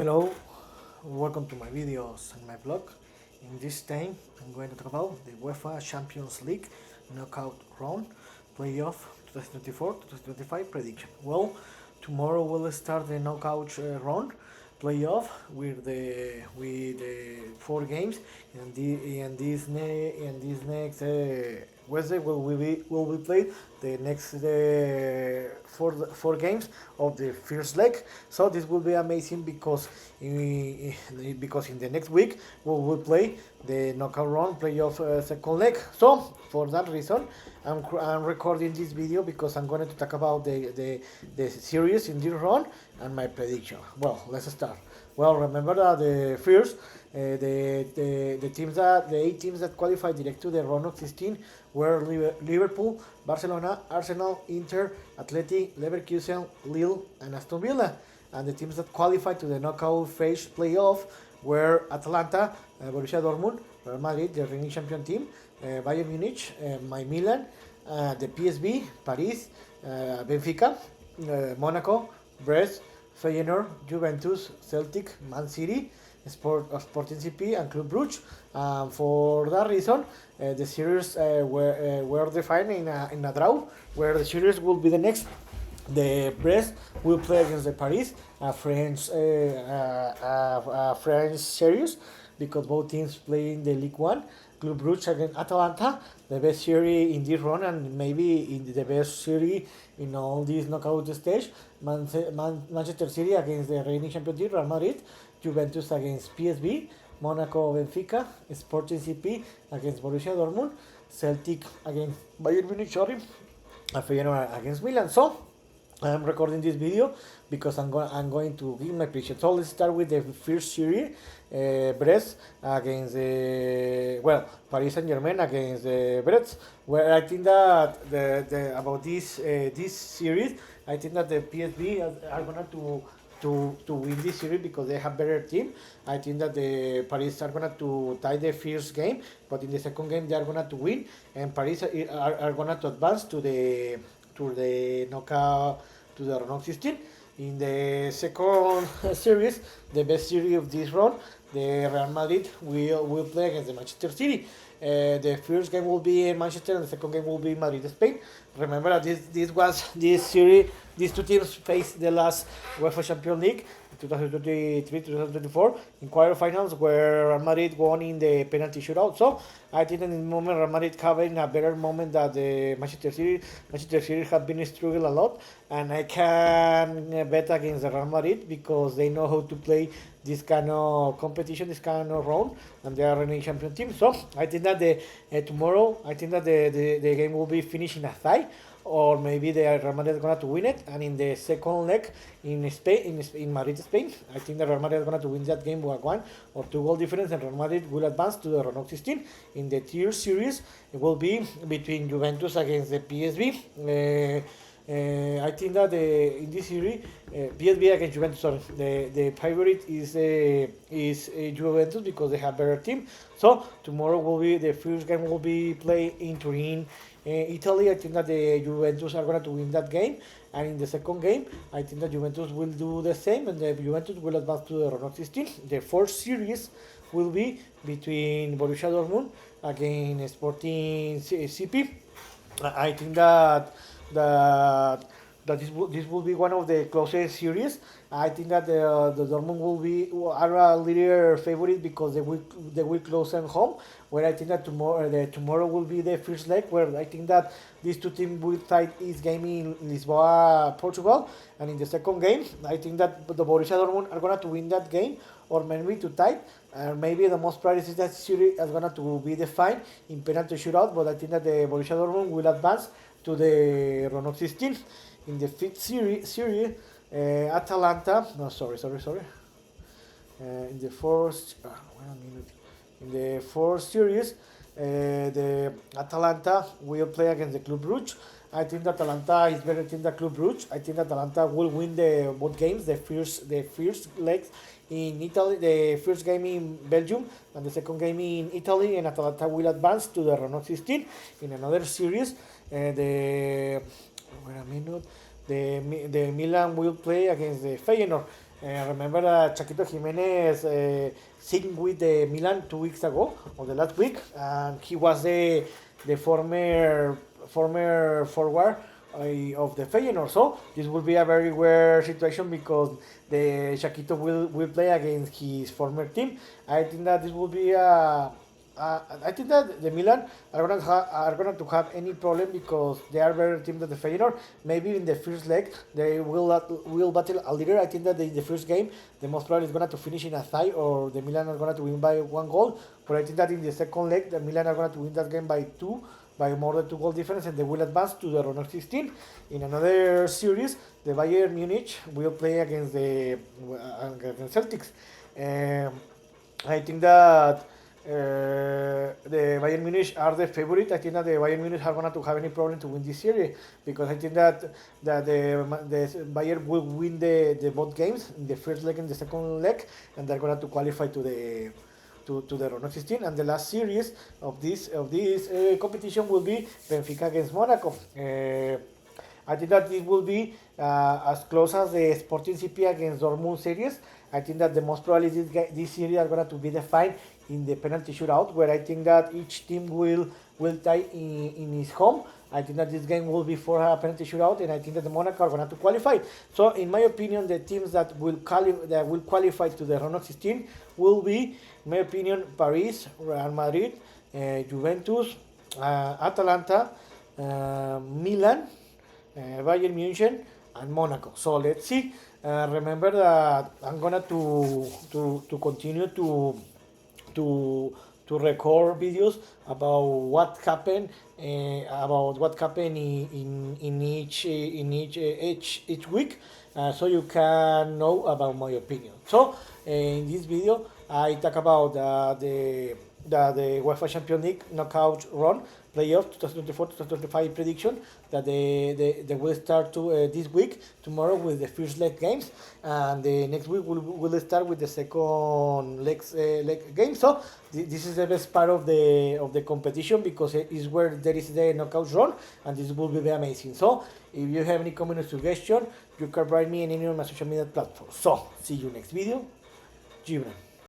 Hello, welcome to my videos and my blog. In this time, I'm going to talk about the UEFA Champions League knockout round playoff 2024-2025 prediction. Well, tomorrow we'll start the knockout round playoff with the 4 games, and this next Wednesday will be played the next four games of the first leg. So this will be amazing because in the next week we will play the knockout round playoff second leg. So for that reason, I'm recording this video because I'm going to talk about the series in this round and my prediction. Well, let's start. Well, remember that the 8 teams that qualified direct to the round of 16 were Liverpool, Barcelona, Arsenal, Inter, Athletic, Leverkusen, Lille, and Aston Villa. And the teams that qualified to the knockout phase playoff were Atalanta, Borussia Dortmund, Real Madrid, the reigning champion team, Bayern Munich, my Milan, the PSV, Paris, Benfica, Mónaco, Brest, Feyenoord, Juventus, Celtic, Man City, Sporting CP, and Club Brugge. For that reason, the series were defined in a draw, where the series will be the next. The Brest will play against the Paris, a French series, because both teams play in the League One. Club Brugge against Atalanta, the best series in this run and maybe in the best series in all this knockout stage. Manchester City against the reigning champion team, Real Madrid. Juventus against PSV. Monaco Benfica. Sporting CP against Borussia Dortmund. Celtic against Bayern Munich, and Feyenoord against Milan. So I'm recording this video because I'm going to give my prediction. So let's start with the first series, Brest against Paris Saint-Germain against Brest, where I think that about this series, I think that the PSV are gonna to win this series because they have better team. I think that the Paris are gonna to tie the first game, but in the second game they are gonna to win, and Paris are gonna to advance to the knockout to the round of 16. In the second series, the best series of this round, the Real Madrid will play against the Manchester City. The first game will be in Manchester, and the second game will be in Madrid, Spain. Remember that this series, these two teams faced the last UEFA Champions League 2023-2024 in quarterfinals, where Real Madrid won in the penalty shootout. So I think in the moment Real Madrid having a better moment than the Manchester City. Manchester City have been struggling a lot, and I can bet against the Real Madrid because they know how to play this kind of competition, this kind of round, and they are a champion team. So I think that tomorrow, I think that the game will be finished in a tie, or maybe the Real Madrid is going to win it. And in the second leg in Spain, in Madrid, Spain, I think the Real Madrid is going to win that game by 1 or 2 goal difference, and Real Madrid will advance to the round of 16. In the third series, it will be between Juventus against the PSV. I think that in this series, PSV against Juventus, sorry, the favorite is Juventus because they have better team. So tomorrow will be the first game will be played in Turin, Italy. I think that the Juventus are going to win that game, and in the second game, I think that Juventus will do the same, and the Juventus will advance to the round of 16. The fourth series will be between Borussia Dortmund against Sporting CP. I think that this will be one of the closest series. I think that the Dortmund are a little favorite because they will close at home. Where I think that tomorrow will be the first leg, where I think that these two teams will fight each game in Lisboa, Portugal, and in the second game, I think that the Borussia Dortmund are gonna to win that game, or maybe to tie. Maybe the most probably is that series is gonna to be defined in penalty shootout, but I think that the Borussia Dortmund will advance to the round of 16. In the fifth series, Atalanta. No, sorry. In the first, wait a minute. In the fourth series, the Atalanta will play against the Club Brugge. I think that Atalanta is better than the Club Brugge. I think that Atalanta will win both games. The first legs in Italy, the first game in Belgium, and the second game in Italy, and Atalanta will advance to the round of 16. In another series, the Milan will play against the Feyenoord. Remember Chaquito Jimenez signed with the Milan 2 weeks ago, or the last week, and he was the former forward of the Feyenoord. So this will be a very weird situation because the Chaquito will play against his former team. I think that this will be a I think that the Milan are gonna to have any problem because they are better team than the Feyenoord. Maybe in the first leg they will battle a little. I think that the first game the most probably is gonna to finish in a tie or the Milan are gonna to win by 1 goal. But I think that in the second leg the Milan are gonna to win that game by by more than 2 goal difference, and they will advance to the round of 16. In another series, the Bayern Munich will play against against Celtics. I think that the Bayern Munich are the favorite. I think that the Bayern Munich are going to have any problem to win this series because I think that the Bayern will win the both games in the first leg and the second leg, and they're going to qualify to the round of 16. And the last series of this competition will be Benfica against Mónaco. I think that this will be as close as the Sporting CP against Dortmund series. I think that the most probably this series are going to be defined in the penalty shootout, where I think that each team will tie in his home. I think that this game will be for a penalty shootout, and I think that the Monaco are going to qualify. So, in my opinion, the teams that will qualify to the round of 16 will be, in my opinion, Paris, Real Madrid, Juventus, Atalanta, Milan, Bayern München, and Monaco. So let's see. Remember that I'm gonna to continue to record videos about what happened in each week, so you can know about my opinion. So in this video I talk about the UEFA Champions League knockout run playoff 2024-2025 prediction that they will start this week tomorrow with the first leg games, and the next week will start with the second leg game. So this is the best part of the competition because it is where there is the knockout run, and this will be amazing. So if you have any comment or suggestion, you can write me in any of my social media platforms. So see you next video. Gibran.